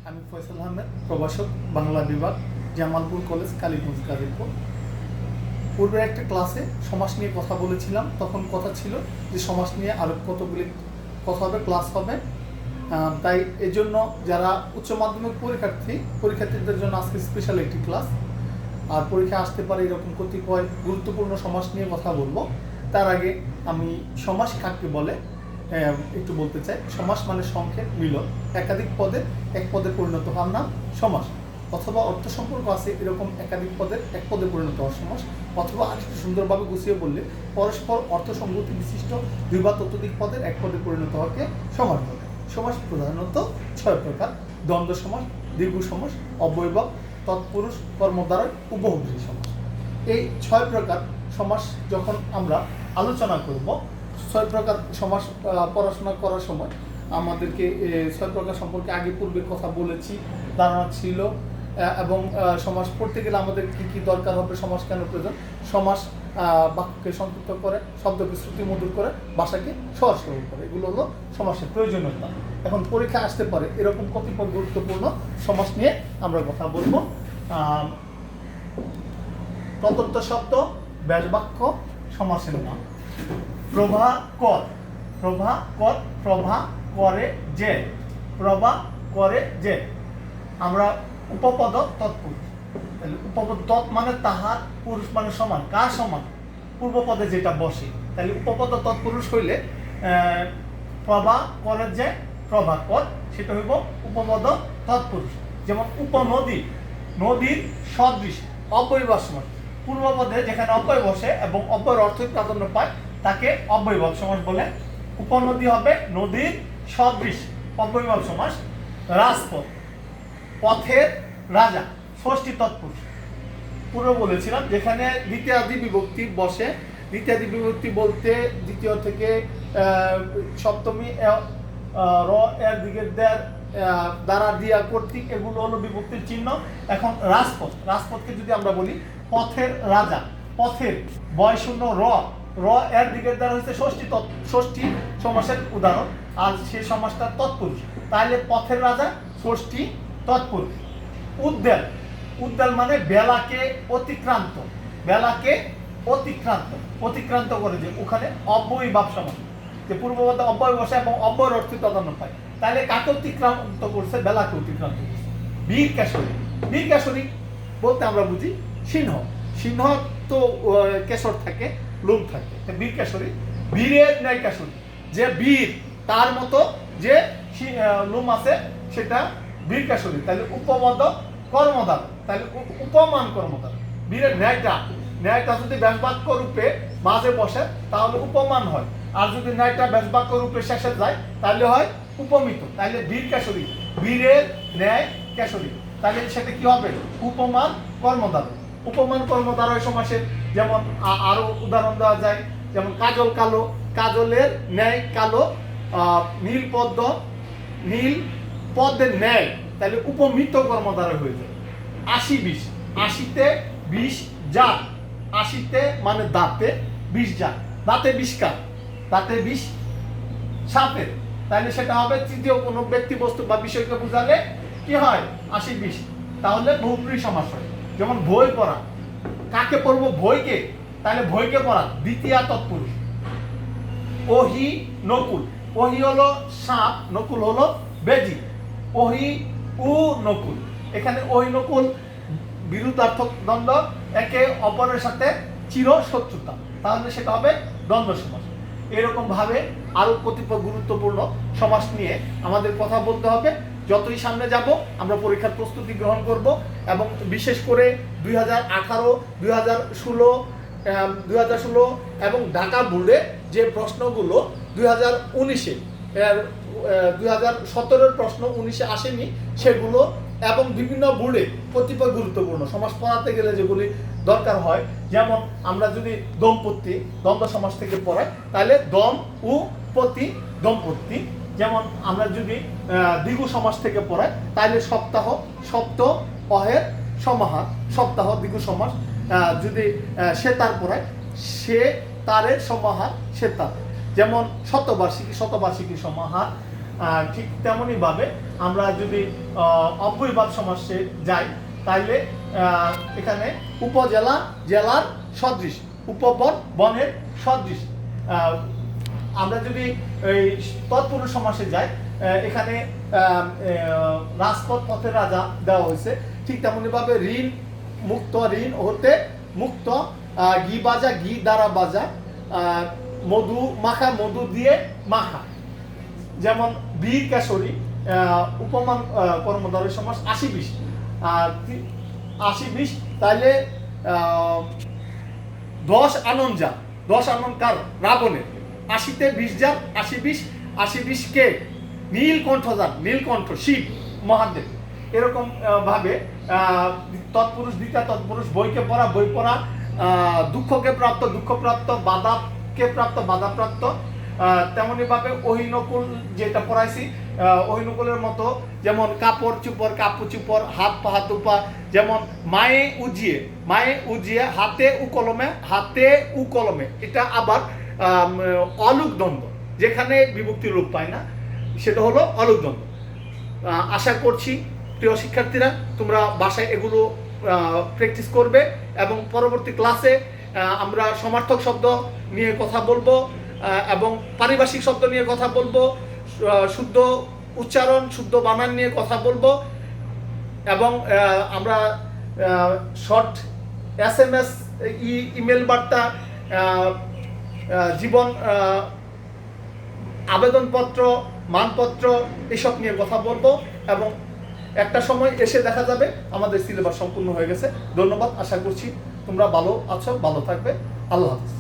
আমি ফয়সাল আহমেদ, প্রভাষক, বাংলা বিভাগ, জামালপুর কলেজ, কালীগঞ্জ, গাজীপুর। পূর্বের একটা ক্লাসে সমাস নিয়ে কথা বলেছিলাম। তখন কথা ছিল যে সমাস নিয়ে আরও কতগুলি কথা হবে, ক্লাস হবে। তাই এজন্য যারা উচ্চ মাধ্যমিক পরীক্ষার্থীদের জন্য আজকে স্পেশাল একটি ক্লাস। আর পরীক্ষা আসতে পারে এরকম কতিপয় গুরুত্বপূর্ণ সমাস নিয়ে কথা বলবো। তার আগে আমি সমাস কাকে বলে একটু বলতে চাই। সমাস মানে সংখ্যের মিলন, একাধিক পদে এক পদে পরিণত হওয়ার নাম সমাস। অথবা অর্থ সম্পর্ক আছে এরকম একাধিক পদের এক পদে পরিণত হওয়ার সমাস। অথবা আরেকটু সুন্দরভাবে গুছিয়ে বললে পরস্পর অর্থ সংগতি বিশিষ্ট দুই বা ততোধিক পদের এক পদে পরিণত হওয়াকে সমাস বলে। সমাস প্রধানত 6 প্রকার: দ্বন্দ্ব সমাস, দীর্ঘ সমাস, অব্যয়ভাব, তৎপুরুষ, কর্মদ্বারয়, উপভোগী সমাস। এই 6 প্রকার সমাস যখন আমরা আলোচনা করব, 6 প্রকার সমাস পড়াশোনা করার সময় আমাদেরকে 6 প্রকার সম্পর্কে আগে পূর্বে কথা বলেছি, ধারণা ছিল। এবং সমাস পড়তে গেলে আমাদের কী কী দরকার হবে, সমাস কেন প্রয়োজন, সমাস বাক্যকে সংক্ষিপ্ত করে, শব্দকে শ্রুতিমধুর করে, ভাষাকে সহজ সরল করে, এগুলো হলো সমাসের প্রয়োজনীয়তা। এখন পরীক্ষা আসতে পারে এরকম কতিপয় গুরুত্বপূর্ণ সমাস নিয়ে আমরা কথা বলবো। প্রদত্ত শব্দ, ব্যাস বাক্য, সমাসের নাম। প্রভাকর, প্রভাকর, প্রভা করে যে, প্রভা করে যে। আমরা উপপদ তৎপুরুষ, তাহলে উপপদ তৎ মানে তাহার, পুরুষ মানে সমান, কার সমান, পূর্বপদে যেটা বসে। তাহলে উপপদ তৎপুরুষ হইলে প্রভা করে যে, প্রভাকর, সেটা হইব উপপদ তৎপুরুষ। যেমন উপনদী, নদীর সদৃশ, অব্যয়ভাব সমাস। পূর্বপদে যেখানে অব্যয় বসে এবং অব্যয়ের অর্থ প্রাধান্য পায় তাকে অব্যয়ভাব সমাস বলে। উপনদী হবে নদীর সদৃশ, অব্যয়ভাব সমাস। রাজপথ, পথের রাজা, ষষ্ঠী তৎপুরুষ। পূর্বে বলেছিলাম যেখানে দ্বিতীয়াদি বিভক্তি বসে। দ্বিতীয়াদি বিভক্তি বলতে দ্বিতীয় থেকে সপ্তমী র এর দিকের দ্বারা দিয়া কর্তৃক, এগুলো হলো বিভক্তির চিহ্ন। এখন রাজপথ, রাজপথকে যদি আমরা বলি পথের রাজা, পথের বয় শূন্য র, র এর দিকের দ্বারা হচ্ছে ষষ্ঠী সমাসের উদাহরণ, আর সেই সমাসটা তৎপুরুষ। তাহলে পথের রাজা, ষষ্ঠী তৎপুরুষ। উদ্যাল, উদ্যাল মানে বেলাকে অতিক্রান্ত, বেলাকে অতিক্রান্ত, অতিক্রান্ত করে যে, ওখানে অব্যয়ভাব সমাস, যে পূর্বপদে অব্যয় বসে এবং অব্যয়ের অর্থ প্রাধান্য পায়। তাহলে কাকে অতিক্রান্ত করছে, বেলাকে অতিক্রান্ত করছে। বীর কেশরী, বীর কেশরী বলতে আমরা বুঝি সিংহ, সিংহ তো কেশর থাকে, লোম থাকে, বীর কেশরী। বীরের ন্যায় কেশরী, যে বীর তার মতো যে লোম আছে সেটা বীর কেশরী। তাহলে উপপদ কর্মধার, তাহলে উপমান কর্মধার। বীরের ন্যায়টা, ন্যায়টা যদি ব্যাসবাক্য রূপে মাঝে বসে তাহলে উপমান হয়, আর যদি ন্যায়টা ব্যাসবাক্য রূপে শেষে যায় তাহলে হয় উপমিত। তাহলে বীর কেশরী, বীরের ন্যায় কেশরী, তাহলে সেটা কি হবে, উপমান কর্মধার। উপমান কর্মধারয় সমাসের যেমন আরো উদাহরণ দেওয়া যায়, যেমন কাজল কালো, কাজলের ন্যায় কালো, নীল পদ্ম, নীল পদ্মের ন্যায়, তাহলে উপমিত কর্মধারয় হয়ে যায়। ৮০ ২০, ৮০তে ২০ জাত, ৮০তে মানে দাঁতে ২০ জাত, দাঁতে ২০ কার, দাঁতে ২০ সাপের, তাহলে সেটা হবে তৃতীয় কোনো ব্যক্তি বস্তু বা বিষয়কে বোঝালে কি হয় ৮০ ২০, তাহলে বহুব্রীহি সমাস হয়। যেমন বই পড়া, কাকে পড়বো, বইকে, তাহলে বইকে পড়া, দ্বিতীয়া তৎপুরুষ। ওহি নকুল, ওহি হলো সাপ, নকুল হলো বেজি। ওহি উ নকুল, এখানে ওহি নকুল বিরুদ্ধার্থক দ্বন্দ্ব, একে অপরের সাথে চির শত্রুতা, তাহলে সেটা হবে দ্বন্দ্ব সমাস। এরকম ভাবে আরো কতিপয় গুরুত্বপূর্ণ সমাস নিয়ে আমাদের কথা বলতে হবে। যতই সামনে যাব আমরা পরীক্ষার প্রস্তুতি গ্রহণ করব, এবং বিশেষ করে 2018, 2016, 2016 এবং ঢাকা বোর্ডে যে প্রশ্নগুলো 2019-এ 2017-এর প্রশ্ন 19-এ আসেনি সেগুলো, এবং বিভিন্ন বোর্ডে কতিপয় গুরুত্বপূর্ণ সমাস পড়াতে গেলে যেগুলি দরকার হয়, যেমন আমরা যদি দম্পতি দ্বন্দ্ব সমাস থেকে পড়াই তাহলে দম উ পতি দম্পতি। যেমন আমরা যদি দ্বিগু সমাস থেকে পড়াই তাহলে সপ্তাহ, সপ্ত অহের সমাহার, সপ্তাহ দ্বিগু সমাস। যদি সে তার পড়ায়, সে তারের সমাহার, সে তার। যেমন শতবার্ষিকী, শতবার্ষিকী সমাহার। ঠিক তেমনইভাবে আমরা যদি অব্যয়ভাব সমাসে যাই তাইলে এখানে উপজেলা জেলার সদৃশ, উপবন বনের সদৃশ। আমরা যদি এই তৎপুরুষ সমাসে যাই, এখানে রাজপথ পথের রাজা দেওয়া হয়েছে। ঠিক তেমনইভাবে ঋণ মুক্ত, ঋণ হতে মুক্ত, ঘি বাজা, ঘি দ্বারা বাজা, মধু মাখা, মধু দিয়ে মাখা। যেমন বীর কেশরী, উপমান কর্মধারয় সমাস ৮০-২০, ৮০-২০, তাইলে ১০ আনন্দ যা, ১০ আনন্দ কার? রাবণের। ৮০-তে ২০ যা, ৮০-২০, ৮০-২০ কে? নীলকণ্ঠ যান, নীলকণ্ঠ শিব মহাদেব। এরকম ভাবে তৎপুরুষ, দ্বিতীয় তৎপুরুষ, বইকে পড়া, বই পড়া, দুঃখকে প্রাপ্ত, দুঃখপ্রাপ্ত, বাধাকে প্রাপ্ত, বাধাপ্রাপ্ত। তেমনইভাবে অহিনকুল যেটা পড়াইছি, অহিনকুলের মতো, যেমন কাপড় চুপড়, কাপড় চুপড়, হাত পা, হাত উপা। যেমন মায়ে উজিয়ে, মায়ে উজিয়ে, হাতে উ কলমে, হাতে উ কলমে। এটা আবার অলুক দ্বন্দ্ব, যেখানে বিভক্তি রূপ পায় না, সেটা হলো অলুক দ্বন্দ্ব। আশা করছি প্রিয় শিক্ষার্থীরা তোমরা বাসায় এগুলো প্র্যাকটিস করবে এবং পরবর্তী ক্লাসে আমরা সমার্থক শব্দ নিয়ে কথা বলবো এবং পারিভাষিক শব্দ নিয়ে কথা বলবো, শুদ্ধ উচ্চারণ, শুদ্ধ বানান নিয়ে কথা বলবো এবং আমরা শর্ট SMS, ইমেল বার্তা, জীবন আবেদনপত্র, মানপত্র এসব নিয়ে কথা বলবো এবং একটা সময় এসে দেখা যাবে আমাদের সিলেবাস সম্পূর্ণ হয়ে গেছে। ধন্যবাদ। আশা করছি তোমরা ভালো আছো, ভালো থাকবে। আল্লাহ হাফেজ।